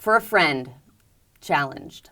For a friend, challenged.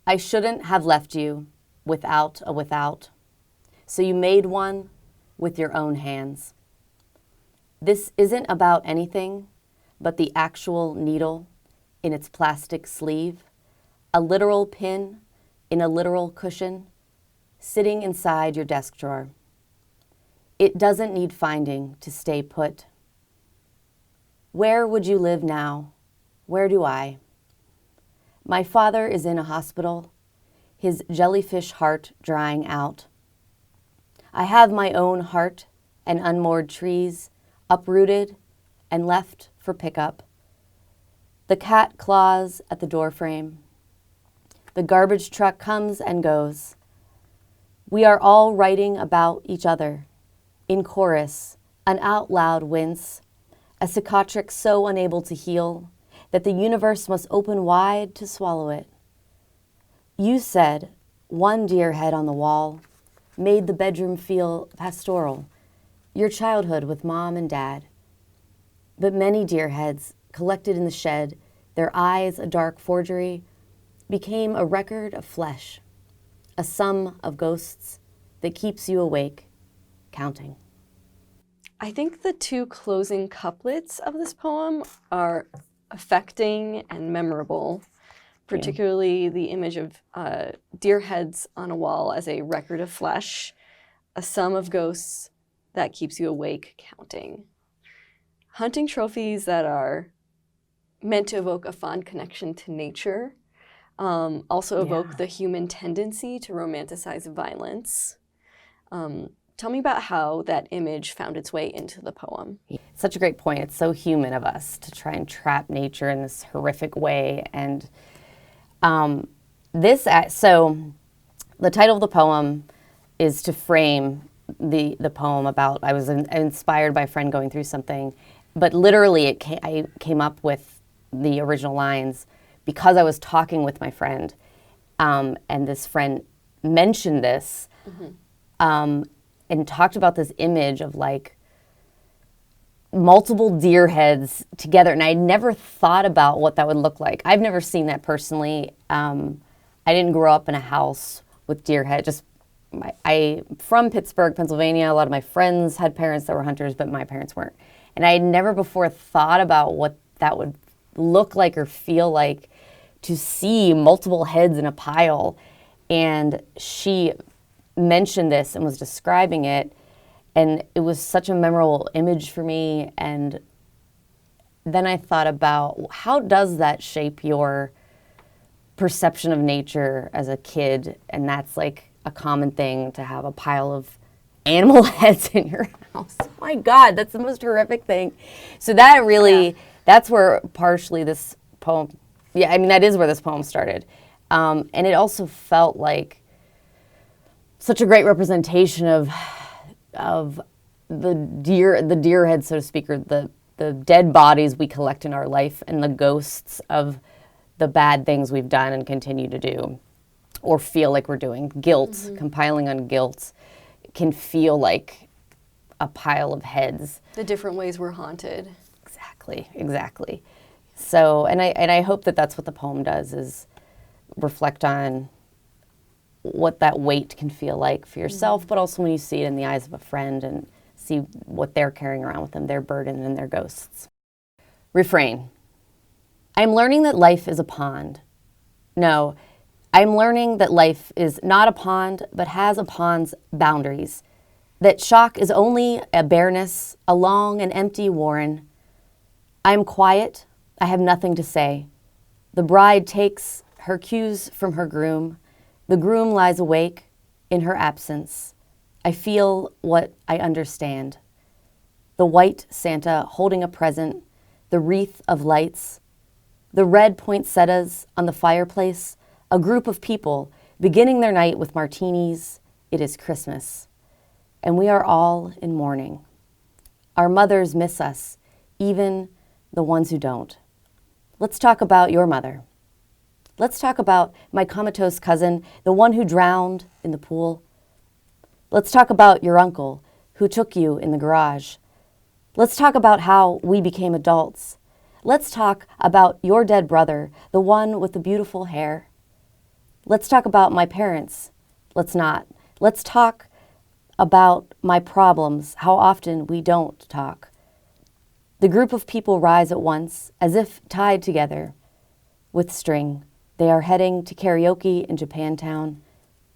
I shouldn't have left you without a without, so you made one with your own hands. This isn't about anything but the actual needle in its plastic sleeve, a literal pin in a literal cushion, sitting inside your desk drawer. It doesn't need finding to stay put. Where would you live now? Where do I? My father is in a hospital, his jellyfish heart drying out. I have my own heart and unmoored trees, uprooted and left for pickup. The cat claws at the doorframe. The garbage truck comes and goes. We are all writing about each other, in chorus, an out loud wince, a cicatrix so unable to heal that the universe must open wide to swallow it. You said one deer head on the wall made the bedroom feel pastoral, your childhood with mom and dad. But many deer heads collected in the shed, their eyes a dark forgery, became a record of flesh, a sum of ghosts that keeps you awake, counting. I think the two closing couplets of this poem are affecting and memorable, particularly the image of deer heads on a wall as a record of flesh, a sum of ghosts that keeps you awake, counting. Hunting trophies that are meant to evoke a fond connection to nature, also evoke the human tendency to romanticize violence. Tell me about how that image found its way into the poem. Such a great point. It's so human of us to try and trap nature in this horrific way. And so the title of the poem is to frame the poem about, I was inspired by a friend going through something, but literally I came up with the original lines because I was talking with my friend, and this friend mentioned this, and talked about this image of like multiple deer heads together. And I never thought about what that would look like. I've never seen that personally. I didn't grow up in a house with deer heads. I from Pittsburgh, Pennsylvania. A lot of my friends had parents that were hunters, but my parents weren't. And I had never before thought about what that would look like or feel like to see multiple heads in a pile. And she mentioned this and was describing it, and it was such a memorable image for me. And then I thought about, how does that shape your perception of nature as a kid? And that's like a common thing, to have a pile of animal heads in your house. Oh my God, that's the most horrific thing. So that really, that's where partially this poem, that is where this poem started. And it also felt like such a great representation of the deer head, so to speak, or the dead bodies we collect in our life, and the ghosts of the bad things we've done and continue to do or feel like we're doing. Guilt, compiling on guilt, can feel like a pile of heads. The different ways we're haunted. Exactly. So, and I hope that that's what the poem does, is reflect on what that weight can feel like for yourself, but also when you see it in the eyes of a friend and see what they're carrying around with them, their burden and their ghosts. Refrain. I'm learning that life is a pond. No, I'm learning that life is not a pond, but has a pond's boundaries. That shock is only a bareness, a long and empty warren. I'm quiet. I have nothing to say. The bride takes her cues from her groom. The groom lies awake in her absence. I feel what I understand. The white Santa holding a present, the wreath of lights, the red poinsettias on the fireplace, a group of people beginning their night with martinis. It is Christmas, and we are all in mourning. Our mothers miss us, even the ones who don't. Let's talk about your mother. Let's talk about my comatose cousin, the one who drowned in the pool. Let's talk about your uncle who took you in the garage. Let's talk about how we became adults. Let's talk about your dead brother, the one with the beautiful hair. Let's talk about my parents. Let's not. Let's talk about my problems, how often we don't talk. The group of people rise at once, as if tied together with string. They are heading to karaoke in Japantown.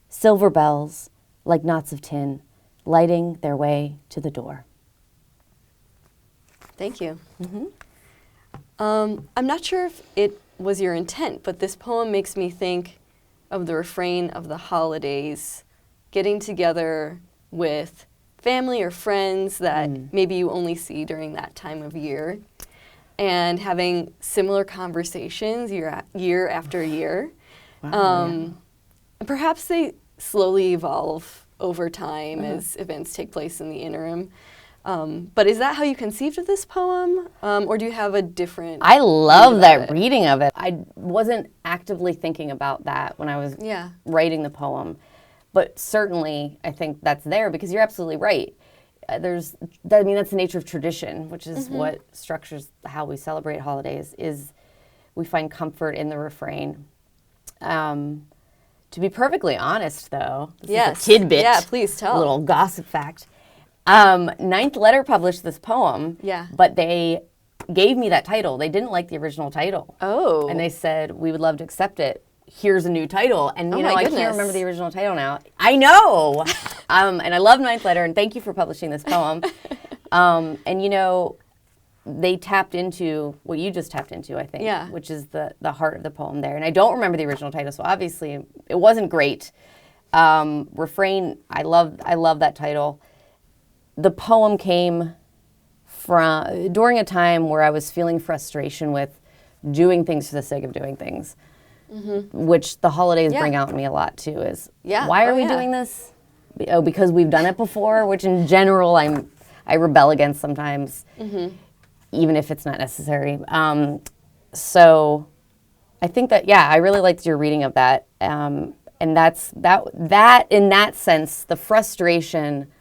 Silver bells, like knots of tin, lighting their way to the door. Thank you. I'm not sure if it was your intent, but this poem makes me think of the refrain of the holidays, getting together with family or friends that maybe you only see during that time of year, and having similar conversations year after year. Wow, And perhaps they slowly evolve over time as events take place in the interim. But is that how you conceived of this poem? Or do you have a different... I love that reading of it. I wasn't actively thinking about that when I was writing the poem. But certainly, I think that's there because you're absolutely right. That's the nature of tradition, which is what structures how we celebrate holidays, is we find comfort in the refrain. To be perfectly honest, though, this is a tidbit. Yeah, please tell. A little gossip fact. Ninth Letter published this poem, but they gave me that title. They didn't like the original title. Oh. And they said, we would love to accept it. Here's a new title. And, I can't remember the original title now. I know! And I love Ninth Letter, and thank you for publishing this poem. And, they tapped into what you just tapped into, I think, which is the heart of the poem there. And I don't remember the original title, so obviously it wasn't great. Refrain, I love that title. The poem came during a time where I was feeling frustration with doing things for the sake of doing things, which the holidays bring out in me a lot too, is why are we doing this? Oh, because we've done it before, which in general I rebel against sometimes, even if it's not necessary. So I think that, I really liked your reading of that. And that's that in that sense, the frustration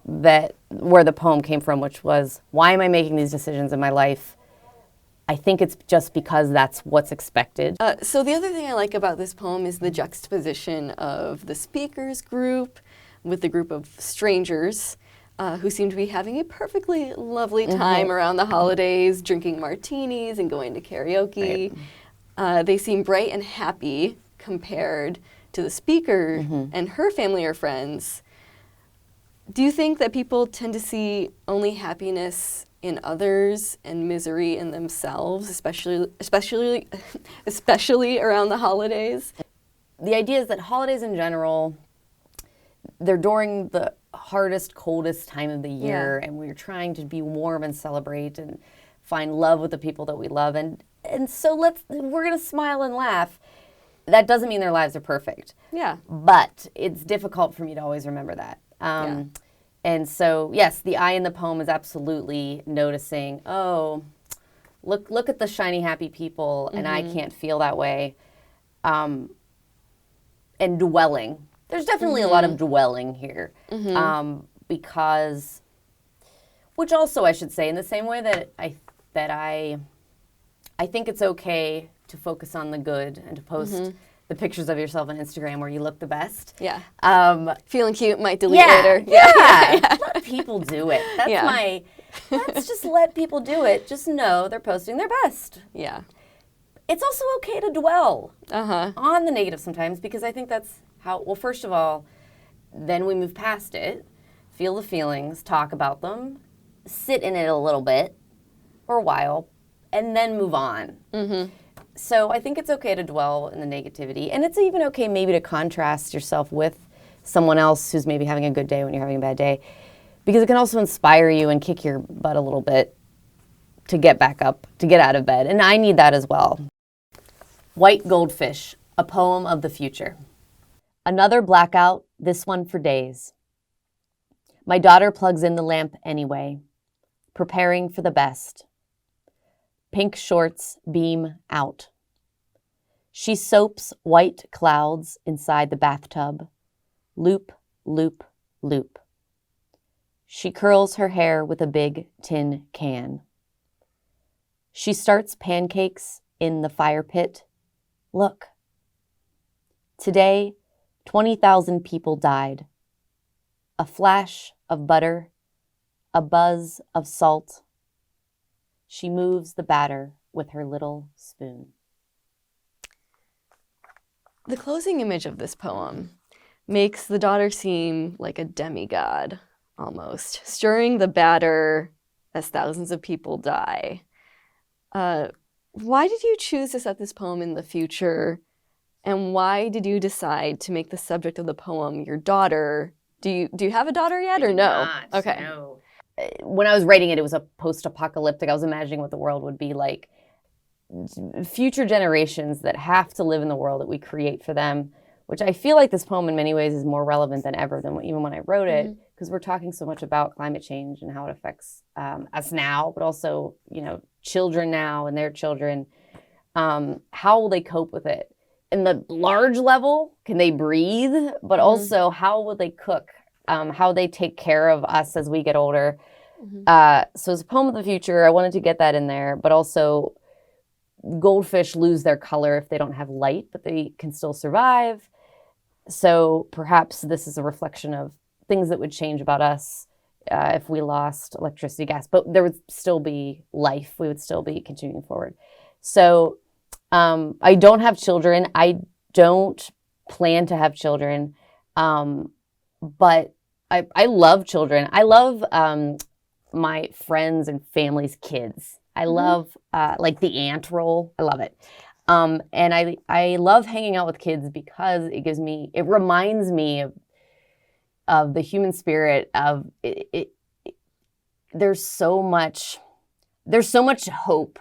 where the poem came from, which was, why am I making these decisions in my life? I think it's just because that's what's expected. So the other thing I like about this poem is the juxtaposition of the speakers group with the group of strangers who seem to be having a perfectly lovely time around the holidays, drinking martinis and going to karaoke. Right. They seem bright and happy compared to the speaker and her family or friends. Do you think that people tend to see only happiness in others and misery in themselves, especially around the holidays? The idea is that holidays in general, they're during the hardest, coldest time of the year, and we're trying to be warm and celebrate and find love with the people that we love, and so we're gonna smile and laugh. That doesn't mean their lives are perfect. Yeah. But it's difficult for me to always remember that. And so, yes, the I in the poem is absolutely noticing, oh, look at the shiny, happy people, and I can't feel that way. And dwelling. There's definitely a lot of dwelling here. Because, which also I should say, in the same way that I think it's okay to focus on the good and to post the pictures of yourself on Instagram where you look the best. Yeah. Feeling cute, might delete later. Yeah. Let people do it. Let's just let people do it. Just know they're posting their best. Yeah. It's also okay to dwell on the negative sometimes, because I think that's how, well, first of all, then we move past it, feel the feelings, talk about them, sit in it a little bit for a while, and then move on. So I think it's okay to dwell in the negativity, and it's even okay maybe to contrast yourself with someone else who's maybe having a good day when you're having a bad day, because it can also inspire you and kick your butt a little bit to get back up, to get out of bed, and I need that as well. White Goldfish, a poem of the future. Another blackout, this one for days. My daughter plugs in the lamp anyway, preparing for the best. Pink shorts beam out. She soaps white clouds inside the bathtub. Loop, loop, loop. She curls her hair with a big tin can. She starts pancakes in the fire pit. Look. Today, 20,000 people died. A flash of butter, a buzz of salt. She moves the batter with her little spoon. The closing image of this poem makes the daughter seem like a demigod, almost, stirring the batter as thousands of people die. Why did you choose to set this poem in the future, and why did you decide to make the subject of the poem your daughter? Do you have a daughter yet, or no? Not, okay. No. When I was writing it, it was a post-apocalyptic. I was imagining what the world would be like. Future generations that have to live in the world that we create for them, which I feel like this poem in many ways is more relevant than ever than even when I wrote it, because we're talking so much about climate change and how it affects us now, but also, children now and their children. How will they cope with it? In the large level, can they breathe? But also, how will they cook? How they take care of us as we get older. So as a poem of the future, I wanted to get that in there, but also goldfish lose their color if they don't have light, but they can still survive. So perhaps this is a reflection of things that would change about us if we lost electricity, gas, but there would still be life. We would still be continuing forward. So I don't have children. I don't plan to have children, but I love children. I love my friends and family's kids. I love like the aunt role. I love it. And I love hanging out with kids because it reminds me of the human spirit of it. There's so much hope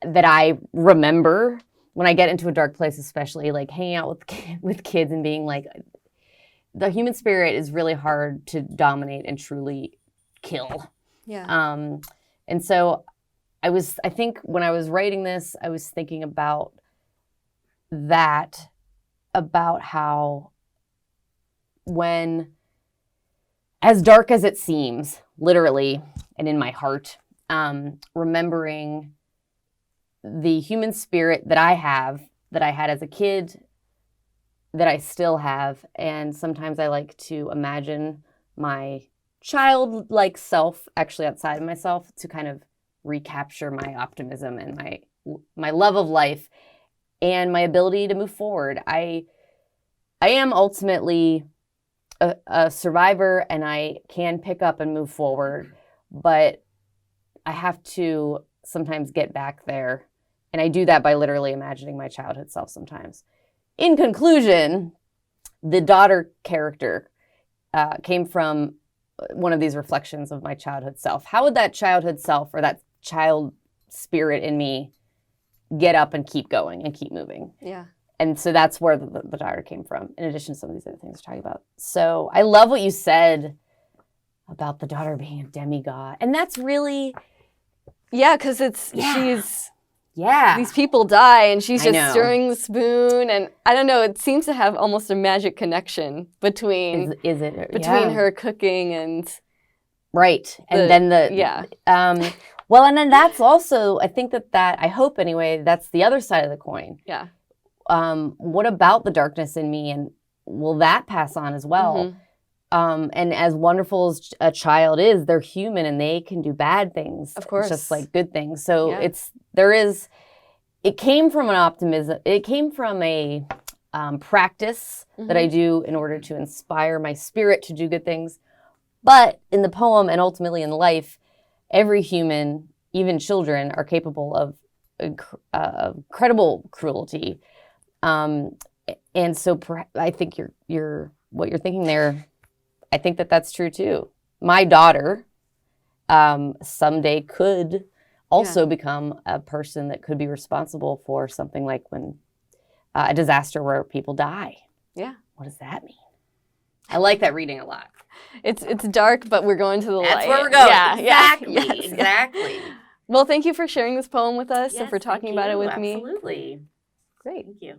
that I remember when I get into a dark place, especially like hanging out with kids and being like, the human spirit is really hard to dominate and truly kill. Yeah. And so I think when I was writing this, I was thinking about how when, as dark as it seems, literally, and in my heart, remembering the human spirit that I had as a kid, that I still have. And sometimes I like to imagine my childlike self actually outside of myself to kind of recapture my optimism and my love of life and my ability to move forward. I am ultimately a survivor, and I can pick up and move forward, but I have to sometimes get back there. And I do that by literally imagining my childhood self sometimes. In conclusion, the daughter character came from one of these reflections of my childhood self. How would that childhood self or that child spirit in me get up and keep going and keep moving? Yeah. And so that's where the daughter came from, in addition to some of these other things we're talking about. So I love what you said about the daughter being a demigod. And that's really... Yeah, because these people die, and she's just stirring the spoon, and I don't know, it seems to have almost a magic connection between her cooking and... Right. And then well, and then that's also, I think that I hope anyway, that's the other side of the coin. Yeah. What about the darkness in me, and will that pass on as well? And as wonderful as a child is, they're human and they can do bad things. Of course. Just like good things. So it came from an optimism. It came from a practice that I do in order to inspire my spirit to do good things. But in the poem and ultimately in life, every human, even children, are capable of incredible cruelty. And so I think what you're thinking there, I think that that's true too. My daughter someday could also become a person that could be responsible for something like when a disaster where people die. Yeah. What does that mean? I like that reading a lot. It's dark, but we're going to the light. That's where we're going. Yeah, exactly. Exactly. Well, thank you for sharing this poem with us and for talking about it with me. Absolutely. Great. Thank you.